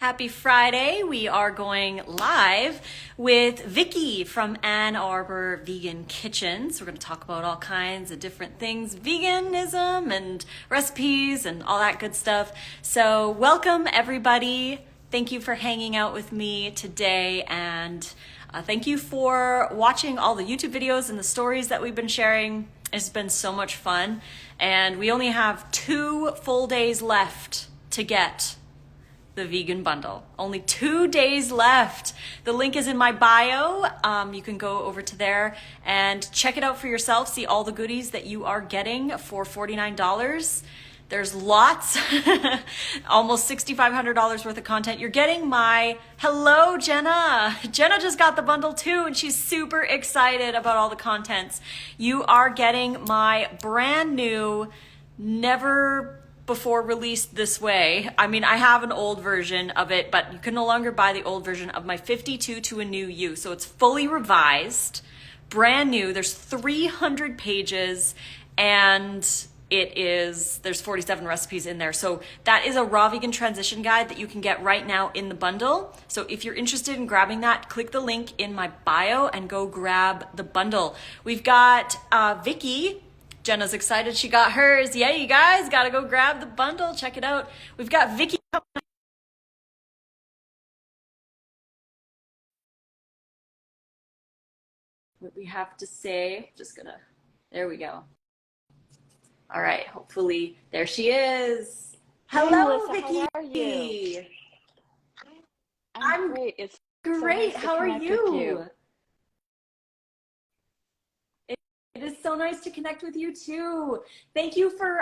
Happy Friday. We are going live with Vicki from Ann Arbor Vegan Kitchens. We're going to talk about all kinds of different things, veganism and recipes and all that good stuff. So welcome everybody. Thank you for hanging out with me today, and thank you for watching all the YouTube videos and the stories that we've been sharing. It's been so much fun, and we only have 2 full days left to get the vegan bundle. Only 2 days left. The link is in my bio. You can go over to there and check it out for yourself. See all the goodies that you are getting for $49. There's lots, almost $6,500 worth of content. You're getting my, hello Jenna. Jenna just got the bundle too, and she's super excited about all the contents. You are getting my brand new, never before released this way. I mean, I have an old version of it, but you can no longer buy the old version of my 52 to a New You. So it's fully revised, brand new. There's 300 pages, and there's 47 recipes in there. So that is a raw vegan transition guide that you can get right now in the bundle. So if you're interested in grabbing that, click the link in my bio and go grab the bundle. We've got Vicki. Jenna's excited she got hers. Yeah, you guys gotta go grab the bundle. Check it out. We've got Vicki. What we have to say, there we go. All right, hopefully, there she is. Hello, Melissa, Vicki. how are you? I'm great. It's great. So nice How are you? you? It is so nice to connect with you too. Thank you for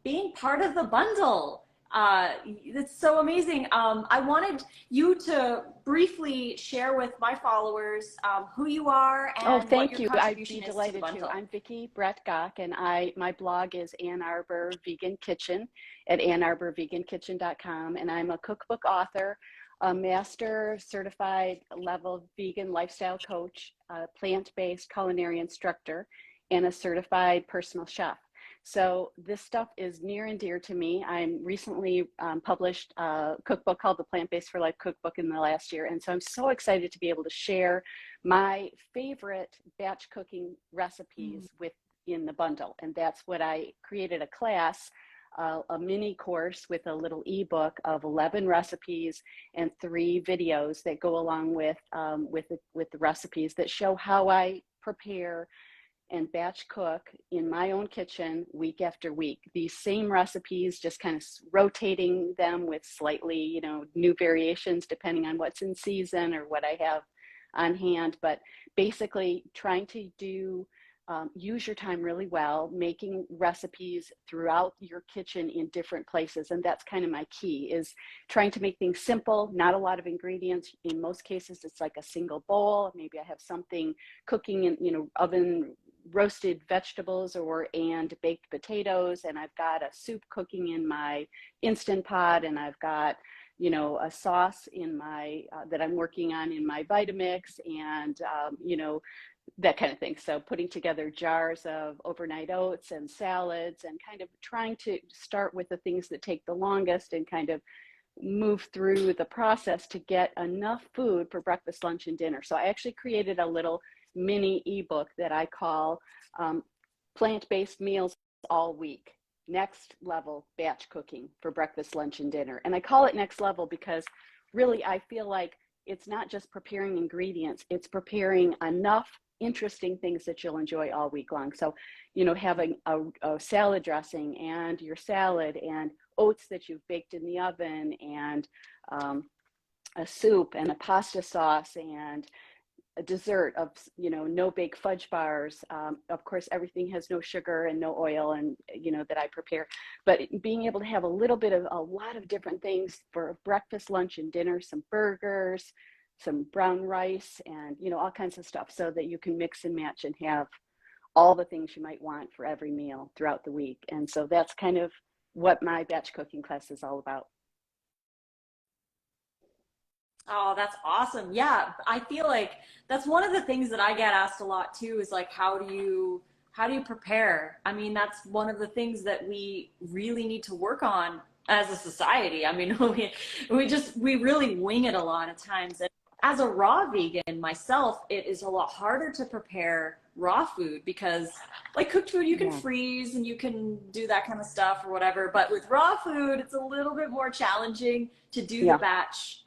being part of the bundle. It's so amazing. I wanted you to briefly share with my followers who you are and thank what you. your I'd be contribution is to the delighted bundle. to. I'm Vicki Brettgach, and my blog is Ann Arbor Vegan Kitchen at AnnArborVeganKitchen.com, and I'm a cookbook author, a master certified level vegan lifestyle coach, a plant-based culinary instructor, and a certified personal chef. So this stuff is near and dear to me. I'm recently published a cookbook called the Plant-Based for Life Cookbook in the last year. And so I'm so excited to be able to share my favorite batch cooking recipes within the bundle. And that's what I created a class, a mini course with a little ebook of 11 recipes and 3 videos that go along with the recipes that show how I prepare and batch cook in my own kitchen week after week. These same recipes, just kind of rotating them with slightly, new variations depending on what's in season or what I have on hand. But basically trying to use your time really well, making recipes throughout your kitchen in different places. And that's kind of my key, is trying to make things simple, not a lot of ingredients. In most cases, it's like a single bowl. Maybe I have something cooking in, oven roasted vegetables and baked potatoes, and I've got a soup cooking in my Instant Pot, and I've got a sauce in my that I'm working on in my Vitamix, and that kind of thing. So putting together jars of overnight oats and salads, and kind of trying to start with the things that take the longest and kind of move through the process to get enough food for breakfast, lunch, and dinner. So I actually created a little mini ebook that I call Plant-Based Meals All Week. Next level batch cooking for breakfast, lunch, and dinner. And I call it next level because really I feel like it's not just preparing ingredients, it's preparing enough interesting things that you'll enjoy all week long. So, having a salad dressing and your salad and oats that you've baked in the oven, and a soup and a pasta sauce and a dessert of, no bake fudge bars. Of course, everything has no sugar and no oil, and, that I prepare. But being able to have a lot of different things for breakfast, lunch, and dinner, some burgers, some brown rice, and, all kinds of stuff, so that you can mix and match and have all the things you might want for every meal throughout the week. And so that's kind of what my batch cooking class is all about. Oh, that's awesome. Yeah, I feel like that's one of the things that I get asked a lot too, is like, how do you prepare? I mean, that's one of the things that we really need to work on as a society. I mean, we really wing it a lot of times. And as a raw vegan myself, it is a lot harder to prepare raw food because like cooked food, you can freeze and you can do that kind of stuff or whatever. But with raw food, it's a little bit more challenging to do the batch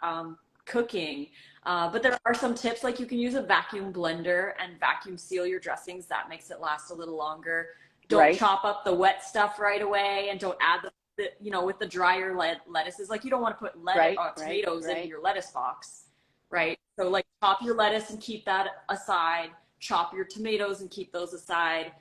cooking. But there are some tips, like you can use a vacuum blender and vacuum seal your dressings. That makes it last a little longer. Don't chop up the wet stuff right away, and don't add the you know, with the drier lettuces. Like you don't want to put tomatoes in your lettuce box, right? So like chop your lettuce and keep that aside. Chop your tomatoes and keep those aside.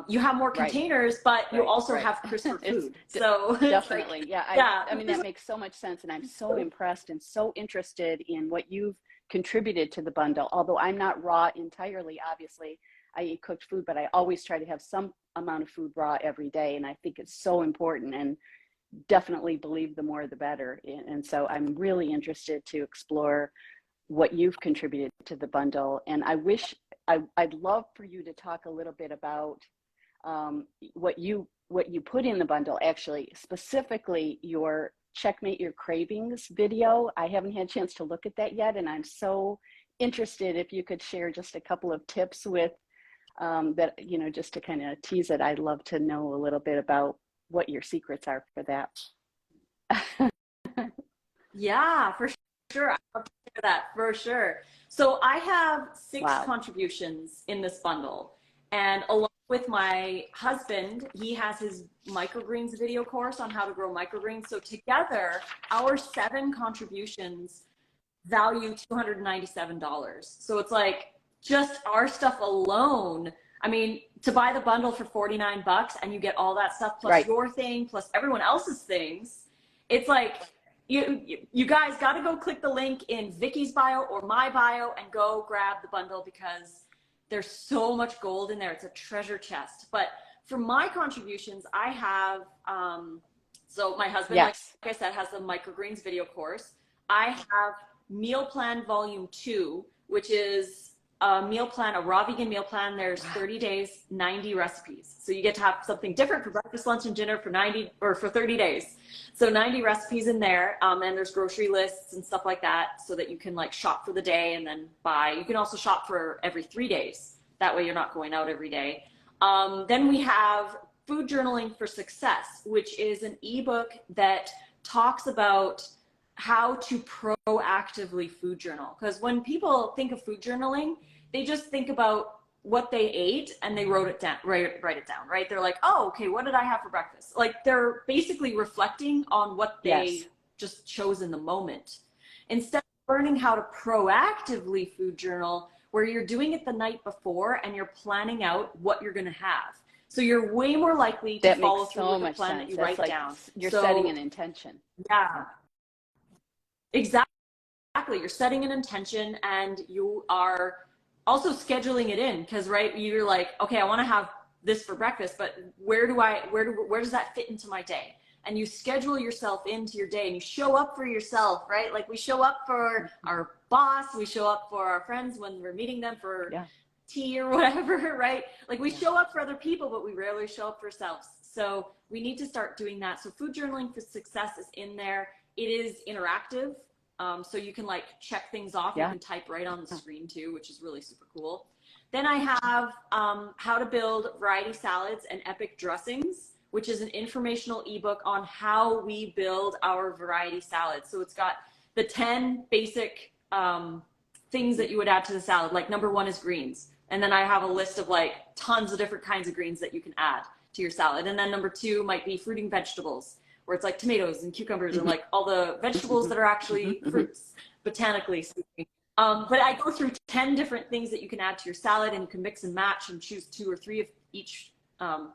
You have more containers, but you also have crisper food. So definitely, I mean, that makes so much sense, and I'm so impressed and so interested in what you've contributed to the bundle. Although I'm not raw entirely, obviously, I eat cooked food, but I always try to have some amount of food raw every day, and I think it's so important. And definitely believe the more the better. And so I'm really interested to explore what you've contributed to the bundle. And I'd love for you to talk a little bit about what you put in the bundle, actually, specifically your Checkmate Your Cravings video. I haven't had a chance to look at that yet, and I'm so interested if you could share just a couple of tips with that, you know, just to kind of tease it. I'd love to know a little bit about what your secrets are for that. Yeah, for sure. I'll share that for sure. So I have 6 contributions in this bundle, and along with my husband, he has his microgreens video course on how to grow microgreens. So together, our 7 contributions value $297. So it's like just our stuff alone. I mean, to buy the bundle for $49 and you get all that stuff plus your thing plus everyone else's things, it's like you guys got to go click the link in Vicky's bio or my bio and go grab the bundle, because there's so much gold in there. It's a treasure chest. But for my contributions, I have so my husband, like I said, has the microgreens video course. I have Meal Plan Volume 2, which is a meal plan, a raw vegan meal plan. There's 30 days, 90 recipes. So you get to have something different for breakfast, lunch, and dinner for 30 days. So 90 recipes in there. And there's grocery lists and stuff like that, so that you can like shop for the day and then buy. You can also shop for every 3 days. That way you're not going out every day. Then we have Food Journaling for Success, which is an ebook that talks about how to proactively food journal. Because when people think of food journaling, they just think about what they ate and they wrote it down, write it down, right? They're like, oh, okay, what did I have for breakfast? Like they're basically reflecting on what they just chose in the moment. Instead of learning how to proactively food journal, where you're doing it the night before and you're planning out what you're gonna have. So you're way more likely to follow through with the plan that you write down. You're setting an intention. Yeah. Exactly. You're setting an intention, and you are also scheduling it in, because you're like, okay, I want to have this for breakfast, but where does that fit into my day? And you schedule yourself into your day, and you show up for yourself, right? Like we show up for our boss, we show up for our friends when we're meeting them for tea or whatever, right? Like we show up for other people, but we rarely show up for ourselves. So we need to start doing that. So Food Journaling for Success is in there. It is interactive, so you can like check things off. You can type right on the screen too, which is really super cool. Then I have How to Build Variety Salads and Epic Dressings, which is an informational ebook on how we build our variety salads. So it's got the 10 basic things that you would add to the salad. Like number 1 is greens. And then I have a list of like tons of different kinds of greens that you can add to your salad. And then number 2 might be fruiting vegetables, where it's like tomatoes and cucumbers and like all the vegetables that are actually fruits, botanically speaking. But I go through 10 different things that you can add to your salad, and you can mix and match and choose 2 or 3 of each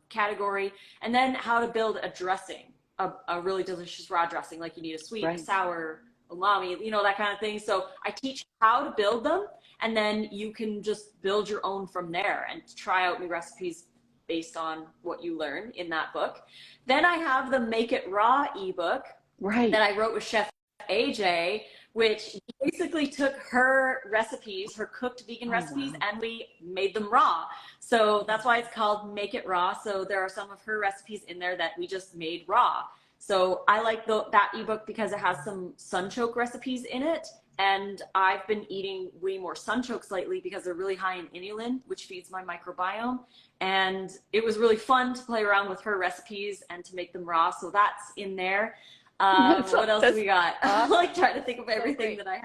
category. And then how to build a dressing, a really delicious raw dressing. Like you need a sweet, a sour, umami, you know, that kind of thing. So I teach how to build them, and then you can just build your own from there and try out new recipes based on what you learn in that book. Then I have the Make It Raw ebook that I wrote with Chef AJ, which basically took her recipes, her cooked vegan recipes, and we made them raw. So that's why it's called Make It Raw. So there are some of her recipes in there that we just made raw. So I like that ebook because it has some sunchoke recipes in it. And I've been eating way more sunchokes lately because they're really high in inulin, which feeds my microbiome. And it was really fun to play around with her recipes and to make them raw. So that's in there. What else do we got? I'm like trying to think of everything that I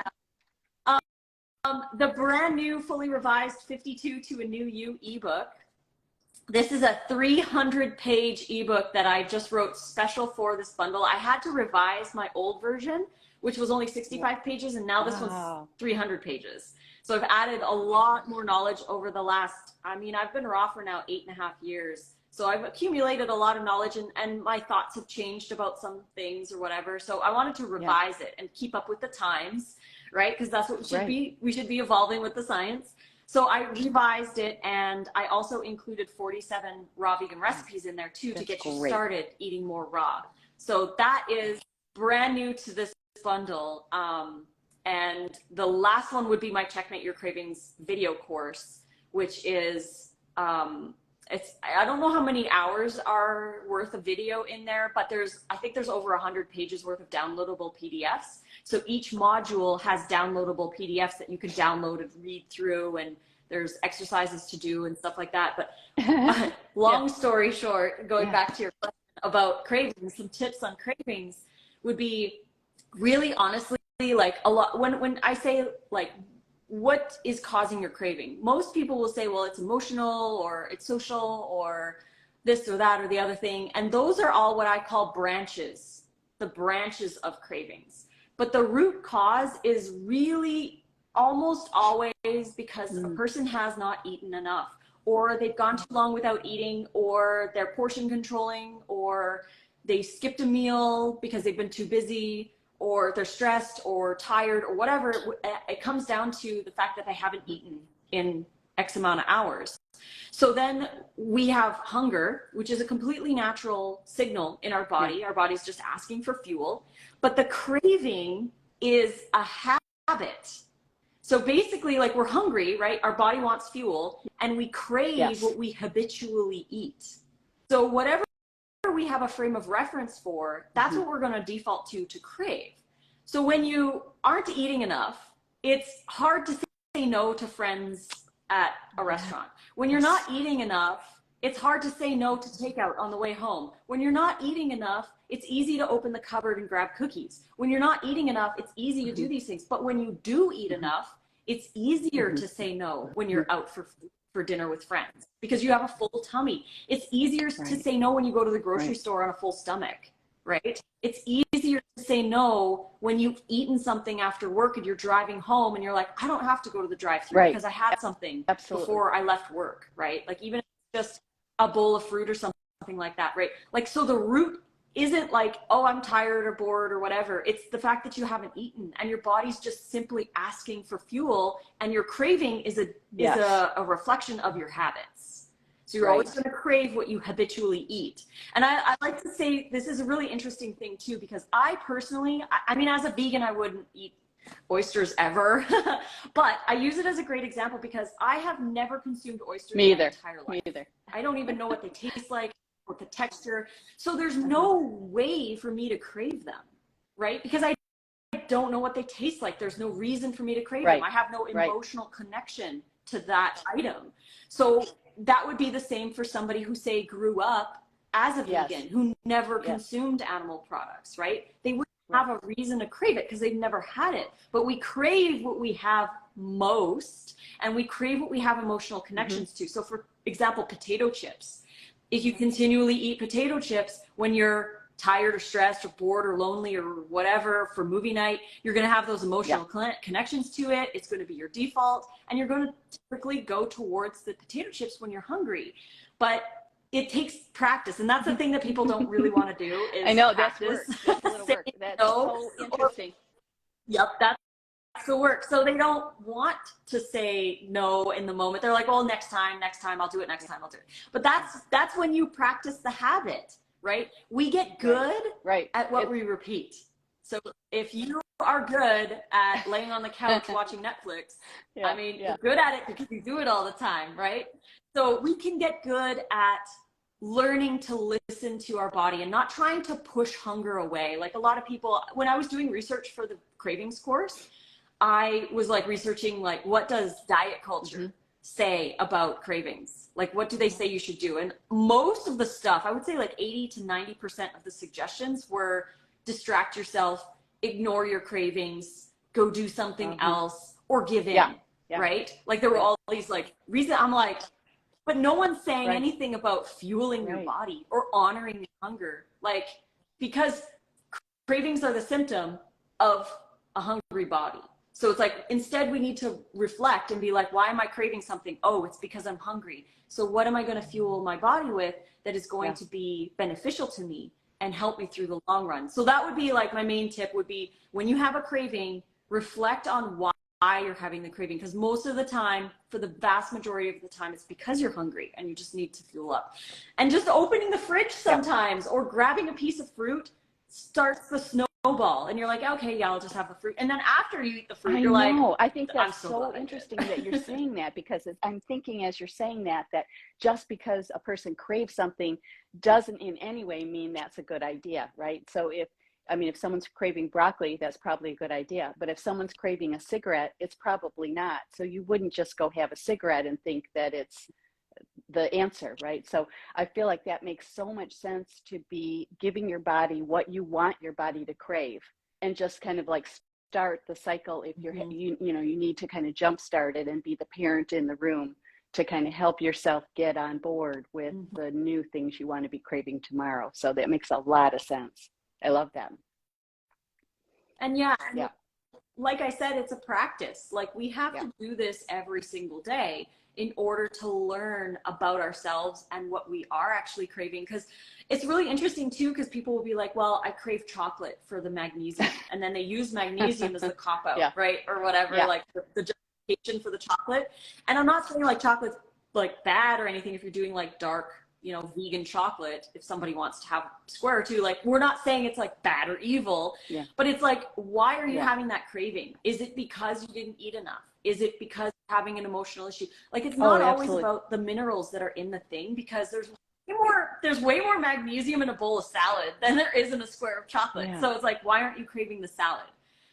have. The brand new, fully revised 52 to a New You ebook. This is a 300-page ebook that I just wrote special for this bundle. I had to revise my old version, which was only 65 pages, and now this one's 300 pages. So I've added a lot more knowledge over the last, I mean, I've been raw for now 8.5 years. So I've accumulated a lot of knowledge, and my thoughts have changed about some things or whatever. So I wanted to revise it and keep up with the times, right? Because that's what we should be. We should be evolving with the science. So I revised it, and I also included 47 raw vegan recipes in there too, to get you started eating more raw. So that is brand new to this bundle. And the last one would be my Checkmate Your Cravings video course, which is, I don't know how many hours are worth of video in there, but I think there's over 100 pages worth of downloadable PDFs. So each module has downloadable PDFs that you can download and read through, and there's exercises to do and stuff like that. But long story short, going back to your question about cravings, some tips on cravings would be really honestly, like a lot, when I say like, what is causing your craving? Most people will say, well, it's emotional or it's social or this or that or the other thing. And those are all what I call branches, the branches of cravings. But the root cause is really almost always because a person has not eaten enough, or they've gone too long without eating, or they're portion controlling, or they skipped a meal because they've been too busy, or they're stressed or tired or whatever. It comes down to the fact that they haven't eaten in X amount of hours. So then we have hunger, which is a completely natural signal in our body. Our body's just asking for fuel. But the craving is a habit. So basically, like, we're hungry, right? Our body wants fuel, and we crave what we habitually eat. So whatever we have a frame of reference for, that's what we're going to default to crave. So when you aren't eating enough, it's hard to say no to friends at a restaurant. When you're not eating enough, it's hard to say no to takeout on the way home. When you're not eating enough, it's easy to open the cupboard and grab cookies. When you're not eating enough, it's easy to do these things. But when you do eat enough, it's easier to say no when you're out for dinner with friends, because you have a full tummy. It's easier to say no when you go to the grocery store on a full stomach, right? It's easier to say no when you've eaten something after work and you're driving home and you're like, I don't have to go to the drive-thru because I had something before I left work, right? Like, even if it's just a bowl of fruit or something like that, right? Like, so the root isn't like, oh, I'm tired or bored or whatever. It's the fact that you haven't eaten, and your body's just simply asking for fuel, and your craving is a reflection of your habits. So you're always going to crave what you habitually eat. And I like to say this is a really interesting thing too, because I personally, I mean, as a vegan, I wouldn't eat oysters ever, but I use it as a great example because I have never consumed oysters in my entire life. Me either. I don't even know what they taste like, with the texture. So there's no way for me to crave them, right? Because I don't know what they taste like. There's no reason for me to crave them. I have no emotional connection to that item. So that would be the same for somebody who, say, grew up as a vegan, who never consumed animal products, right? They wouldn't have a reason to crave it because they've never had it. But we crave what we have most, and we crave what we have emotional connections to. So for example, potato chips. If you continually eat potato chips when you're tired or stressed or bored or lonely or whatever for movie night, you're going to have those emotional connections to it. It's going to be your default, and you're going to typically go towards the potato chips when you're hungry. But it takes practice, and that's the thing that people don't really want to do. Is I know, practice. That's a little work. That's so interesting. That's the work. So they don't want to say no in the moment. They're like, well, next time, I'll do it next time, I'll do it. But that's when you practice the habit, right? We get good at what we repeat. So if you are good at laying on the couch watching Netflix, I mean, you're good at it because you do it all the time, right? So we can get good at learning to listen to our body and not trying to push hunger away. Like a lot of people, when I was doing research for the cravings course, I was like researching like what does diet culture say about cravings? Like what do they say you should do? And most of the stuff, I would say like 80 to 90% of the suggestions were distract yourself, ignore your cravings, go do something else, or give in, right? Like there were all these like reasons. I'm like, but no one's saying anything about fueling your body or honoring your hunger. Like, because cravings are the symptom of a hungry body. So it's like, instead we need to reflect and be like, why am I craving something? Oh, it's because I'm hungry. So what am I going to fuel my body with that is going to be beneficial to me and help me through the long run? So that would be like my main tip would be, when you have a craving, reflect on why you're having the craving, because most of the time, for the vast majority of the time, it's because you're hungry and you just need to fuel up. And just opening the fridge sometimes or grabbing a piece of fruit starts the snowball, and you're like, okay, yeah, I'll just have the fruit. And then after you eat the fruit, you're like, I think that's so interesting that you're saying that, because I'm thinking as you're saying that just because a person craves something doesn't in any way mean that's a good idea, right? So if someone's craving broccoli, that's probably a good idea. But if someone's craving a cigarette, it's probably not. So you wouldn't just go have a cigarette and think that it's the answer, right? So I feel like that makes so much sense, to be giving your body what you want your body to crave, and just kind of like start the cycle. If you're, you need to kind of jumpstart it and be the parent in the room to kind of help yourself get on board with the new things you want to be craving tomorrow. So that makes a lot of sense. I love that. And like I said, it's a practice. Like we have to do this every single day in order to learn about ourselves and what we are actually craving. Because it's really interesting too, because people will be like, well, I crave chocolate for the magnesium. And then they use magnesium as the cop out, right? Or whatever, like the justification for the chocolate. And I'm not saying like chocolate's like bad or anything if you're doing like dark, vegan chocolate. If somebody wants to have a square or two, like, we're not saying it's like bad or evil, but it's like, why are you having that craving? Is it because you didn't eat enough? Is it because you're having an emotional issue? Like, it's not always about the minerals that are in the thing, because there's way more magnesium in a bowl of salad than there is in a square of chocolate. So it's like, why aren't you craving the salad?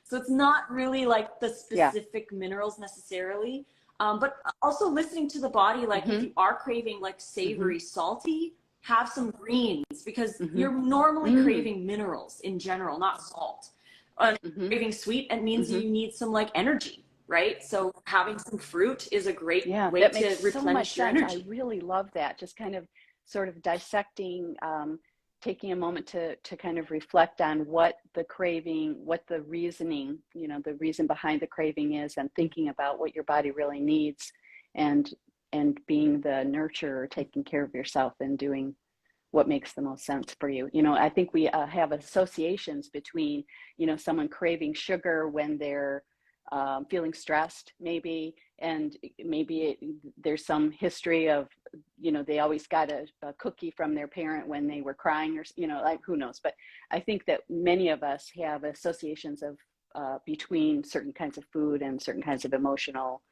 So it's not really like the specific minerals necessarily. But also listening to the body, like if you are craving like savory, salty, have some greens, because you're normally craving minerals in general, not salt. Craving sweet, it means you need some like energy, right? So having some fruit is a great way to replenish your energy. I really love that. Just kind of sort of dissecting, taking a moment to kind of reflect on what the craving, what the reasoning, the reason behind the craving is, and thinking about what your body really needs, and being the nurturer, taking care of yourself and doing what makes the most sense for you. I think we have associations between, someone craving sugar when they're feeling stressed, maybe, and maybe there's some history of, they always got a cookie from their parent when they were crying, or, like, who knows. But I think that many of us have associations of between certain kinds of food and certain kinds of emotional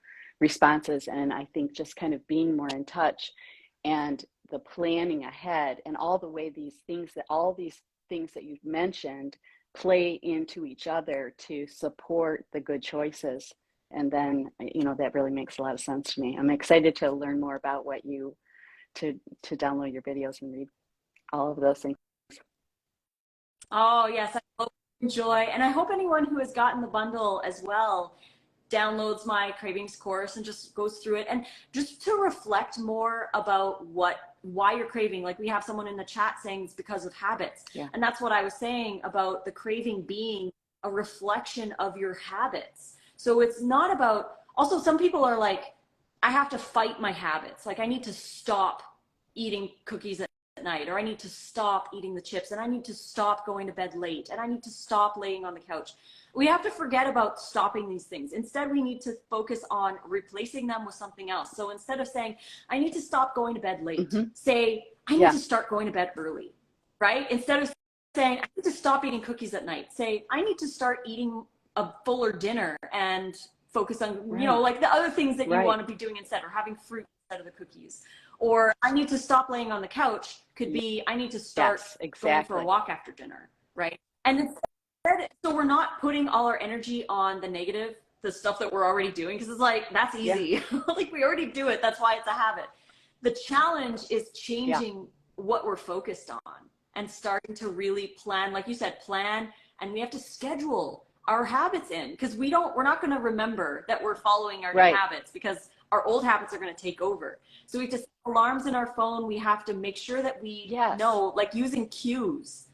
responses. And I think just kind of being more in touch, and the planning ahead, and all the way all these things that you've mentioned play into each other to support the good choices. And then, that really makes a lot of sense to me. I'm excited to learn more about what to download your videos and read all of those things. Oh, yes, I hope you enjoy. And I hope anyone who has gotten the bundle as well downloads my cravings course and just goes through it, and just to reflect more about why you're craving. Like, we have someone in the chat saying it's because of habits. And that's what I was saying about the craving being a reflection of your habits. So it's not about, also some people are like, I have to fight my habits. Like, I need to stop eating cookies at night, or I need to stop eating the chips, and I need to stop going to bed late, and I need to stop laying on the couch. We have to forget about stopping these things. Instead, we need to focus on replacing them with something else. So instead of saying, I need to stop going to bed late, say, I need to start going to bed early, right? Instead of saying, I need to stop eating cookies at night, say, I need to start eating a fuller dinner and focus on, like the other things that you want to be doing instead, or having fruit instead of the cookies. Or I need to stop laying on the couch could be I need to start Yes, going for a exactly. walk after dinner, right? And instead, so we're not putting all our energy on the negative, the stuff that we're already doing, because it's like, that's easy. Yeah. Like we already do it. That's why it's a habit. The challenge is changing what we're focused on and starting to really plan, like you said, plan, and we have to schedule our habits in, because we're not going to remember that we're following our new habits, because our old habits are going to take over. So we have to set alarms in our phone. We have to make sure that we know, like using cues,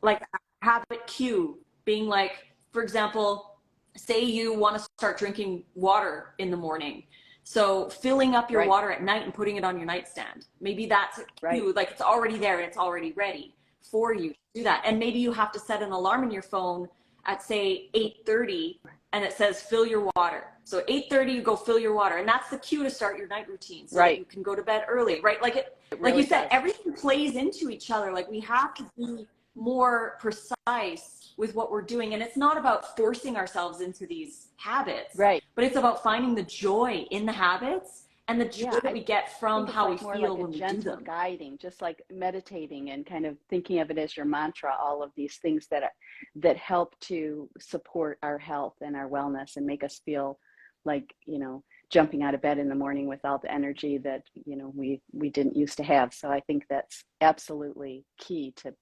like habit cue being like, for example, say you want to start drinking water in the morning. So filling up your water at night and putting it on your nightstand. Maybe that's a cue, like it's already there and it's already ready for you to do that. And maybe you have to set an alarm in your phone at say 8:30 and it says fill your water. So 8:30 you go fill your water, and that's the cue to start your night routine so that you can go to bed early, right? Like it really, like you said, everything plays into each other. Like we have to be more precise with what we're doing, and it's not about forcing ourselves into these habits, but it's about finding the joy in the habits and the joy that we get from how we feel when we do them. Guiding, just like meditating and kind of thinking of it as your mantra, all of these things that help to support our health and our wellness and make us feel like, you know, jumping out of bed in the morning with all the energy that, you know, we didn't used to have. So I think that's absolutely key to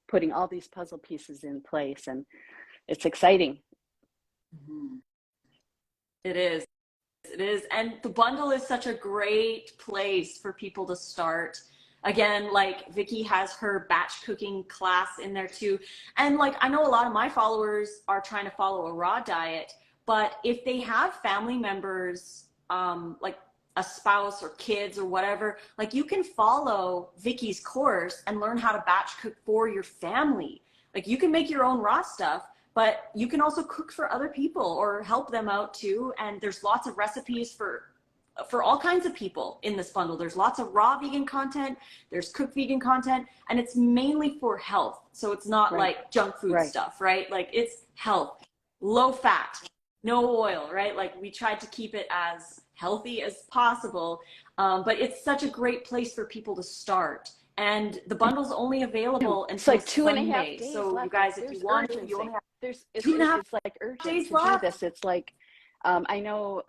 putting all these puzzle pieces in place, and it's exciting. It is. It is. And the bundle is such a great place for people to start. Again, like Vicki has her batch cooking class in there too. And like, I know a lot of my followers are trying to follow a raw diet, but if they have family members, like a spouse or kids or whatever, like you can follow Vicki's course and learn how to batch cook for your family. Like you can make your own raw stuff, but you can also cook for other people or help them out too. And there's lots of recipes for all kinds of people in this bundle. There's lots of raw vegan content, there's cooked vegan content, and it's mainly for health. So it's not like junk food stuff, right? Like it's health, low fat, no oil, right? Like we tried to keep it as healthy as possible, but it's such a great place for people to start. And the bundle's only available until like 2.5 Sunday. days so left. you guys, if you want to, you only have it's like urgent days to left. do this. It's like, I know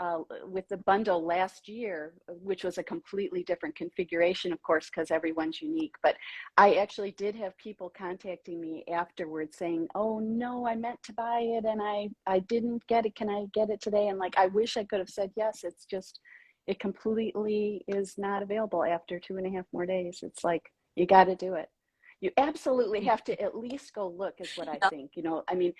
with the bundle last year, which was a completely different configuration, of course, because everyone's unique, but I actually did have people contacting me afterwards saying, oh no, I meant to buy it and I didn't get it. Can I get it today? And like, I wish I could have said yes. It's just, it completely is not available after 2.5 more days. It's like, you got to do it. You absolutely have to at least go look, is what I think. You know, I mean,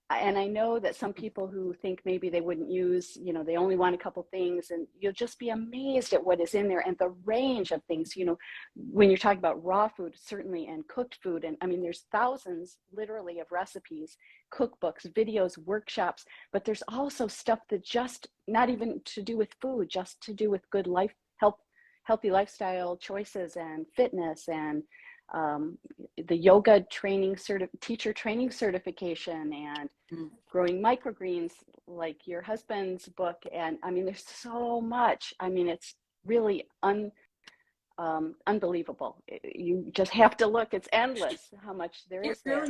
and I know that some people who think maybe they wouldn't use, you know, they only want a couple things, and you'll just be amazed at what is in there and the range of things, you know, when you're talking about raw food, certainly, and cooked food. And I mean, there's thousands literally of recipes, cookbooks, videos, workshops, but there's also stuff that just not even to do with food, just to do with good life, healthy lifestyle choices and fitness and the yoga training teacher training certification and growing microgreens, like your husband's book. And I mean, there's so much. I mean, it's really unbelievable. You just have to look. It's endless how much there is there.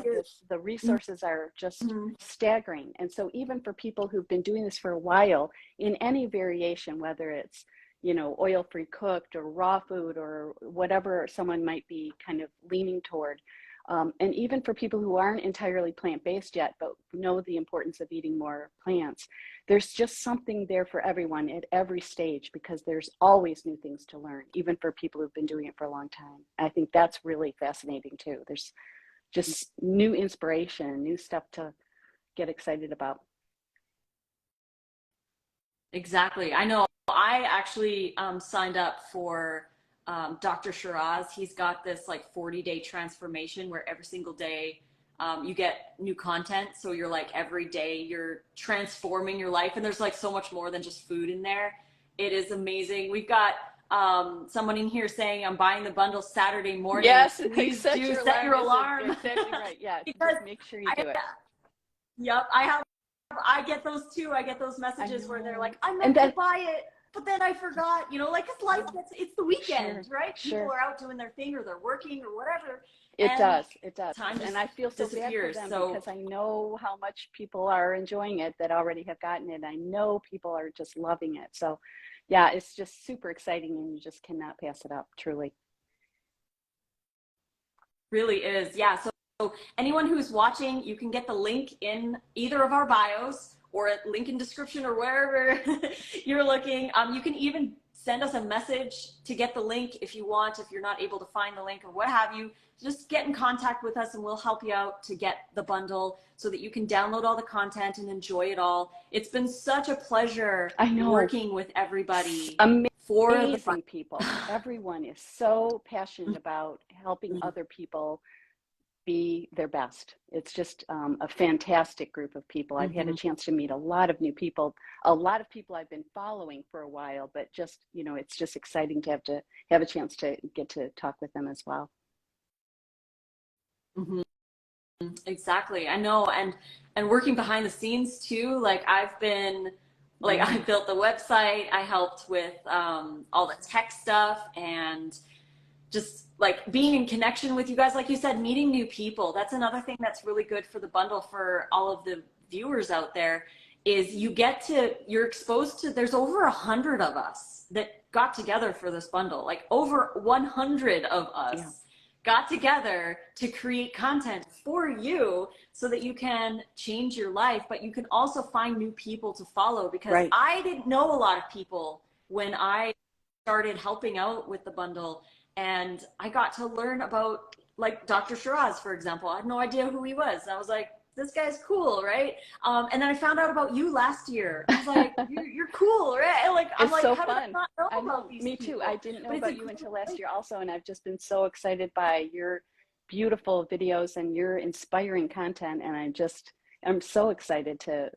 The resources are just staggering. And so even for people who've been doing this for a while, in any variation, whether it's, you know, oil-free cooked or raw food or whatever someone might be kind of leaning toward. And even for people who aren't entirely plant-based yet, but know the importance of eating more plants, there's just something there for everyone at every stage, because there's always new things to learn, even for people who've been doing it for a long time. I think that's really fascinating too. There's just new inspiration, new stuff to get excited about. Exactly. I know. I actually signed up for Dr. Shiraz. He's got this like 40-day transformation where every single day you get new content. So you're like every day you're transforming your life, and there's like so much more than just food in there. It is amazing. We've got someone in here saying, I'm buying the bundle Saturday morning. Yes, please do set your alarm. Exactly right. Yeah, because just make sure you do it. Yep, I get those too. I get those messages where they're like, I meant to buy it. but then I forgot, you know, like, 'cause life gets, it's the weekend, Sure, right? sure. People are out doing their thing, or they're working or whatever. It And does, it does. time just And I feel so bad for disappears. them So, because I know how much people are enjoying it that already have gotten it. I know people are just loving it. So yeah, it's just super exciting and you just cannot pass it up, truly. really is. Yeah. So anyone who's watching, you can get the link in either of our bios or a link in description or wherever you're looking. You can even send us a message to get the link if you want, if you're not able to find the link or what have you. Just get in contact with us and we'll help you out to get the bundle so that you can download all the content and enjoy it all. It's been such a pleasure I know. working with everybody for the Amazing people. Everyone is so passionate about helping other people be their best. It's just a fantastic group of people. I've had a chance to meet a lot of new people, a lot of people I've been following for a while, but just, you know, it's just exciting to have a chance to get to talk with them as well. Exactly. I know. And working behind the scenes too, like I've been, like I built the website, I helped with all the tech stuff, and just like being in connection with you guys, like you said, meeting new people. That's another thing that's really good for the bundle for all of the viewers out there is you're exposed to, there's over 100 of us that got together for this bundle, like over 100 of us got together to create content for you so that you can change your life, but you can also find new people to follow, because I didn't know a lot of people when I started helping out with the bundle. And I got to learn about, like, Dr. Shiraz, for example. I had no idea who he was. And I was like, this guy's cool, right? And then I found out about you last year. I was like, you're cool, right? Like, I'm like, so how fun. did I not know about these Me people? too. I didn't know about you until last year also, and I've just been so excited by your beautiful videos and your inspiring content, and I'm so excited to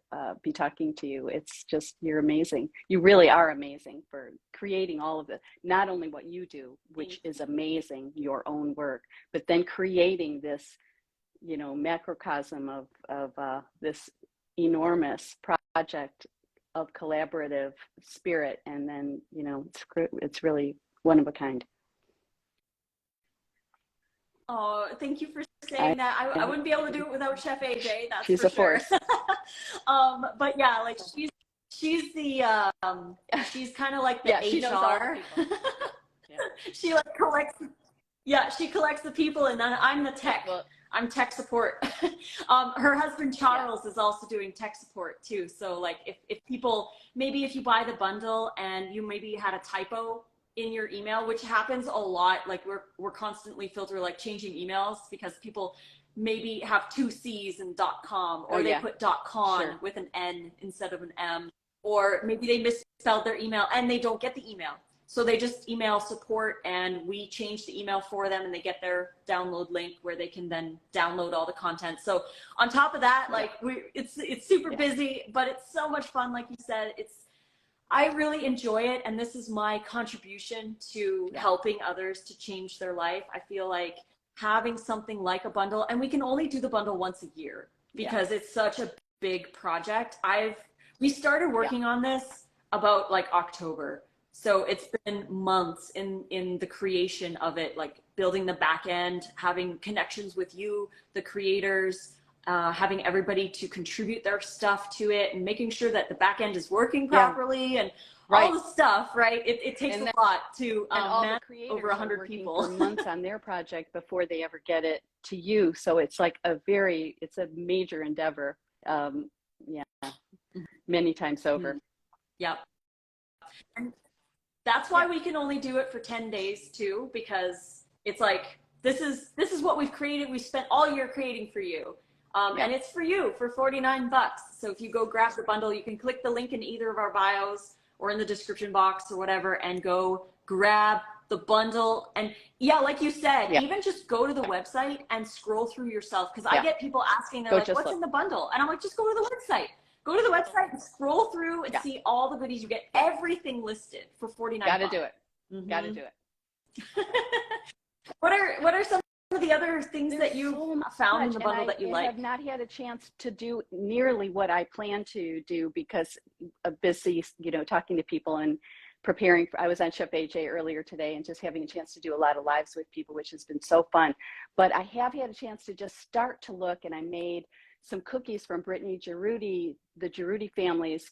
be talking to you. It's just, you're amazing. You really are amazing for creating all of it. Not only what you do, which is amazing, your own work, but then creating this, you know, macrocosm of this enormous project of collaborative spirit. And then, you know, it's really one of a kind. Oh, thank you for saying that. I wouldn't be able to do it without Chef AJ, that's She's for a sure. force. But yeah, like she's the she's kind of like the HR. She knows all the people. She like collects, she collects the people, and then I'm the tech. I'm tech support. Her husband Charles is also doing tech support too. So like if people, maybe if you buy the bundle and you maybe had a typo in your email, which happens a lot, like we're constantly filtering, like changing emails because people maybe have two C's in .com, or they put .con with an N instead of an M, or maybe they misspelled their email and they don't get the email. So they just email support and we change the email for them and they get their download link where they can then download all the content. So on top of that, like it's super busy, but it's so much fun. Like you said, I really enjoy it. And this is my contribution to helping others to change their life. I feel like having something like a bundle, and we can only do the bundle once a year because it's such a big project. We started working on this about like October. So it's been months in the creation of it, like building the back end, having connections with you, the creators, having everybody to contribute their stuff to it, and making sure that the back end is working properly and all the stuff, right? It takes a lot to manage over 100 people. For months on their project before they ever get it to you. So it's like it's a major endeavor. Many times over. Yep. And that's why we can only do it for 10 days too, because it's like, this is what we've created. We spent all year creating for you. And it's for you for $49. So if you go grab the bundle, you can click the link in either of our bios or in the description box or whatever, and go grab the bundle. And like you said, even just go to the website and scroll through yourself. Cause I get people asking, they're like, what's in the bundle? And I'm like, just go to the website. Go to the website and scroll through and see all the goodies. You get everything listed for $49. Gotta do it. Gotta do it. What are some of the other things that you so found in much, the and bundle that you I like? have not had a chance to do nearly what I plan to do because of busy, talking to people and preparing for, I was on Chef AJ earlier today and just having a chance to do a lot of lives with people, which has been so fun. But I have had a chance to just start to look, and I made some cookies from Brittany Giroudi, the Giroudi family's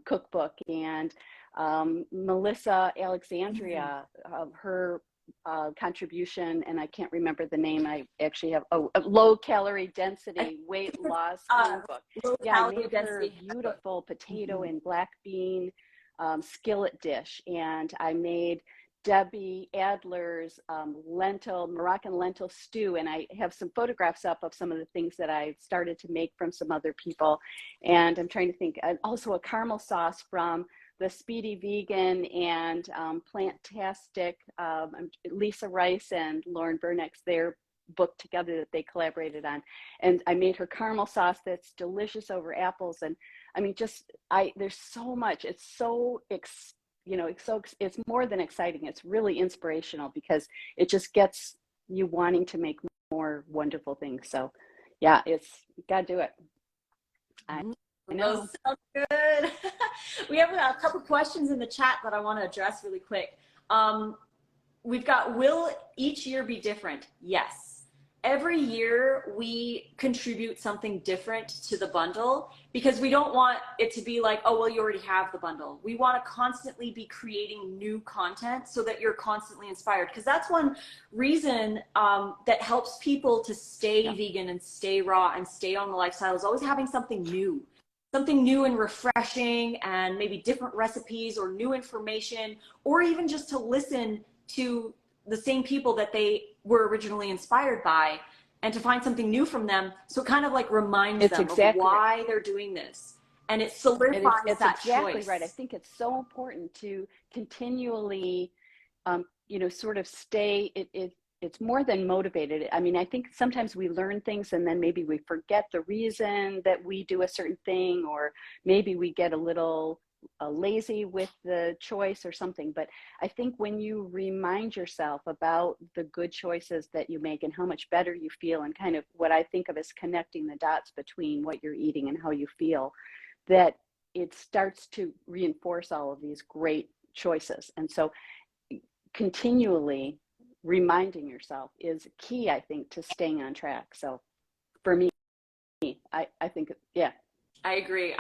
cookbook, and Melissa Alexandria, her contribution, and I can't remember the name. I actually have a low calorie density weight loss handbook. Low Yeah, I calorie made her density. beautiful potato and black bean skillet dish, and I made Debbie Adler's Moroccan lentil stew, and I have some photographs up of some of the things that I started to make from some other people, and I'm trying to think, also a caramel sauce from the Speedy Vegan and Plantastic, Lisa Rice and Lauren Berneck's, their book together that they collaborated on. And I made her caramel sauce that's delicious over apples. And I mean, there's so much. It's so, it's more than exciting. It's really inspirational because it just gets you wanting to make more wonderful things. So yeah, you gotta do it. I know. Those sound good. We have a couple questions in the chat that I want to address really quick. We've got, will each year be different? Yes. Every year we contribute something different to the bundle because we don't want it to be like, oh, well, you already have the bundle. We want to constantly be creating new content so that you're constantly inspired, because that's one reason that helps people to stay vegan and stay raw and stay on the lifestyle, is always having something new and refreshing, and maybe different recipes or new information, or even just to listen to the same people that they were originally inspired by and to find something new from them. So it kind of like reminds them of why they're doing this. And it solidifies that exactly choice. Right. I think it's so important to continually, sort of stay, it's more than motivated. I mean, I think sometimes we learn things and then maybe we forget the reason that we do a certain thing, or maybe we get a little lazy with the choice or something. But I think when you remind yourself about the good choices that you make and how much better you feel, and kind of what I think of as connecting the dots between what you're eating and how you feel, that it starts to reinforce all of these great choices. And so continually reminding yourself is key, I think, to staying on track. So for me, I think, yeah. I agree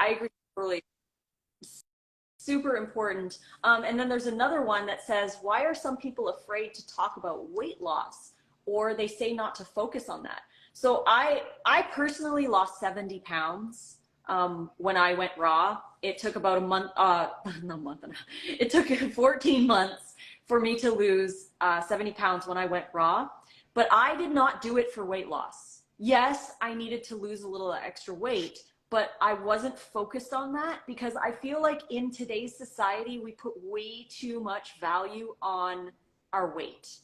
totally. Super important. And then there's another one that says, why are some people afraid to talk about weight loss, or they say not to focus on that? So I personally lost 70 pounds when I went raw. It took about it took 14 months for me to lose 70 pounds when I went raw, but I did not do it for weight loss. Yes, I needed to lose a little extra weight, but I wasn't focused on that because I feel like in today's society, we put way too much value on our weight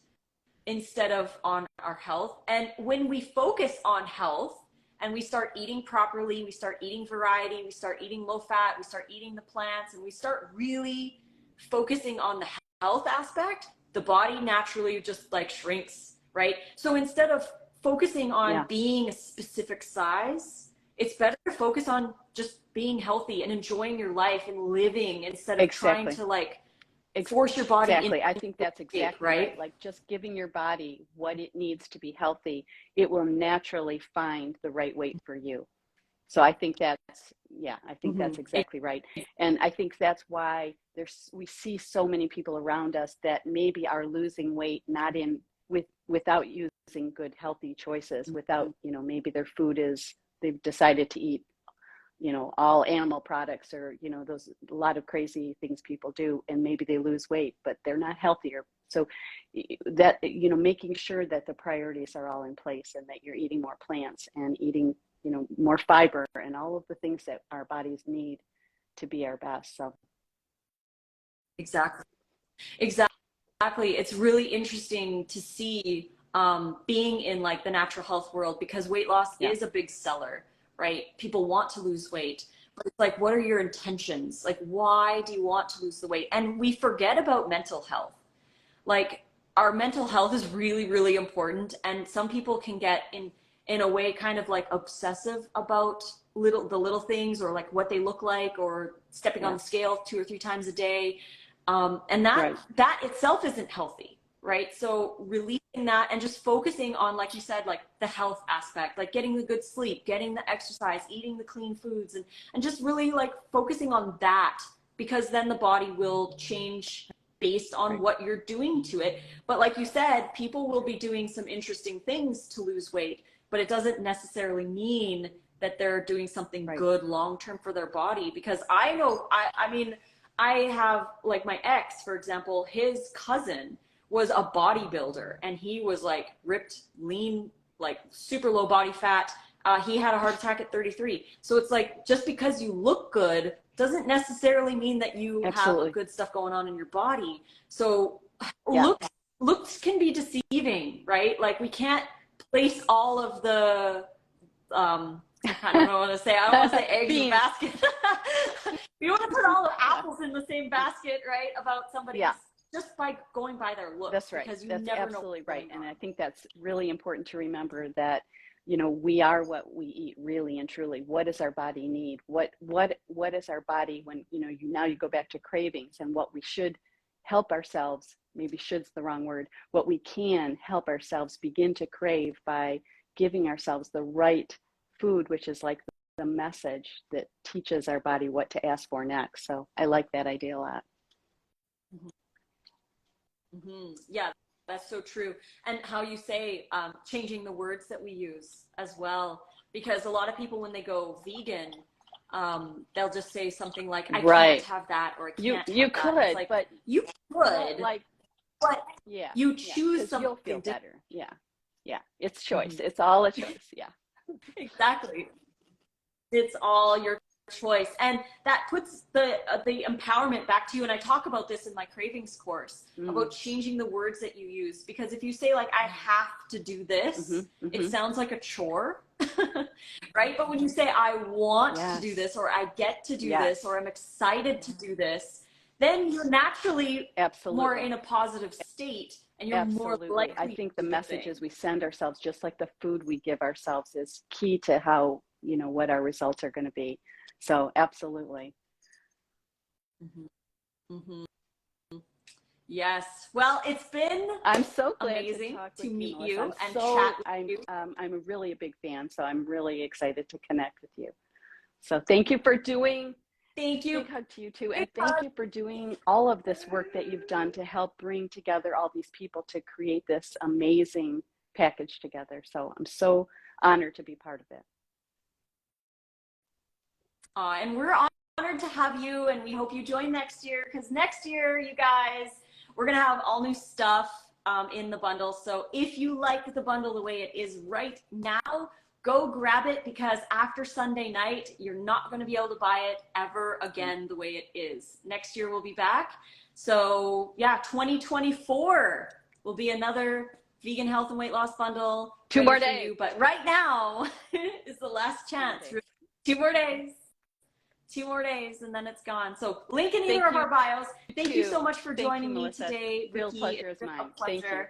instead of on our health. And when we focus on health and we start eating properly, we start eating variety, we start eating low fat, we start eating the plants, and we start really focusing on the health aspect, the body naturally just like shrinks, right? So instead of focusing on being a specific size, it's better to focus on just being healthy and enjoying your life and living instead of trying to like force your body. Exactly. I think that's exactly right. Like just giving your body what it needs to be healthy, it will naturally find the right weight for you. So I think that's exactly right. And I think that's why we see so many people around us that maybe are losing weight, without using good, healthy choices, without, maybe their food they've decided to eat, all animal products, or, a lot of crazy things people do, and maybe they lose weight, but they're not healthier. So that, making sure that the priorities are all in place and that you're eating more plants and eating, more fiber and all of the things that our bodies need to be our best. So. Exactly. It's really interesting to see being in like the natural health world, because weight loss is a big seller, right? People want to lose weight, but it's like, what are your intentions? Like, why do you want to lose the weight? And we forget about mental health. Like, our mental health is really, really important. And some people can get in a way kind of like obsessive about the little things, or like what they look like, or stepping on the scale 2 or 3 times a day. And that itself isn't healthy, right? So releasing that and just focusing on, like you said, like the health aspect, like getting the good sleep, getting the exercise, eating the clean foods, and just really like focusing on that, because then the body will change based on what you're doing to it. But like you said, people will be doing some interesting things to lose weight, but it doesn't necessarily mean that they're doing something good long-term for their body. Because I know, I mean, I have, like, my ex, for example, his cousin was a bodybuilder, and he was like ripped, lean, like super low body fat. He had a heart attack at 33. So it's like, just because you look good doesn't necessarily mean that you have good stuff going on in your body. So looks can be deceiving, right? Like, we can't place all of the, I don't know what to say. I don't want to say eggs in the basket. You want to put all the apples in the same basket, right? About somebody just by going by their looks. That's right. Because that's absolutely right. And I think that's really important to remember, that, you know, we are what we eat, really and truly. What does our body need? What is our body when, you know, now you go back to cravings, and what we should help ourselves, maybe should's the wrong word, what we can help ourselves begin to crave by giving ourselves the right food, which is like the message that teaches our body what to ask for next. So I like that idea a lot. Yeah, that's so true. And how you say, changing the words that we use as well, because a lot of people, when they go vegan, they'll just say something like, I can't have that, or I can't you could, like, but you could, like, but you choose something, you'll feel better. It's choice. It's all a choice. Exactly. It's all your choice, and that puts the empowerment back to you. And I talk about this in my cravings course, about changing the words that you use, because if you say, like, I have to do this, it sounds like a chore. Right? But when you say, I want to do this, or I get to do this, or I'm excited to do this, then you're naturally more in a positive state, and you're more likely. I think the messages we send ourselves, just like the food we give ourselves, is key to how, you know, what our results are going to be. So absolutely. Yes. Well, it's been I'm so glad amazing to meet you and chat with you. I'm really a big fan, so I'm really excited to connect with you. So thank you for doing. Thank you. Big hug to you too, and thank you for doing all of this work that you've done to help bring together all these people to create this amazing package together. So I'm so honored to be part of it. And we're honored to have you, and we hope you join next year, because next year, you guys, we're going to have all new stuff in the bundle. So if you like the bundle the way it is right now, go grab it, because after Sunday night, you're not going to be able to buy it ever again the way it is. Next year, we'll be back. So yeah, 2024 will be another vegan health and weight loss bundle. 2 more days. But right now is the last chance. 2 more days. 2 more days, and then it's gone. So link in either of our bios. Thank you so much for joining me today, Real Vicki. pleasure is mine. Thank you.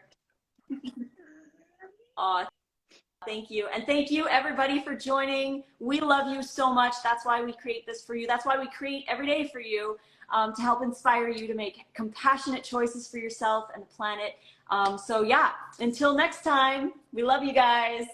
Thank you. And thank you, everybody, for joining. We love you so much. That's why we create this for you. That's why we create every day for you, to help inspire you to make compassionate choices for yourself and the planet. So yeah, until next time, we love you guys.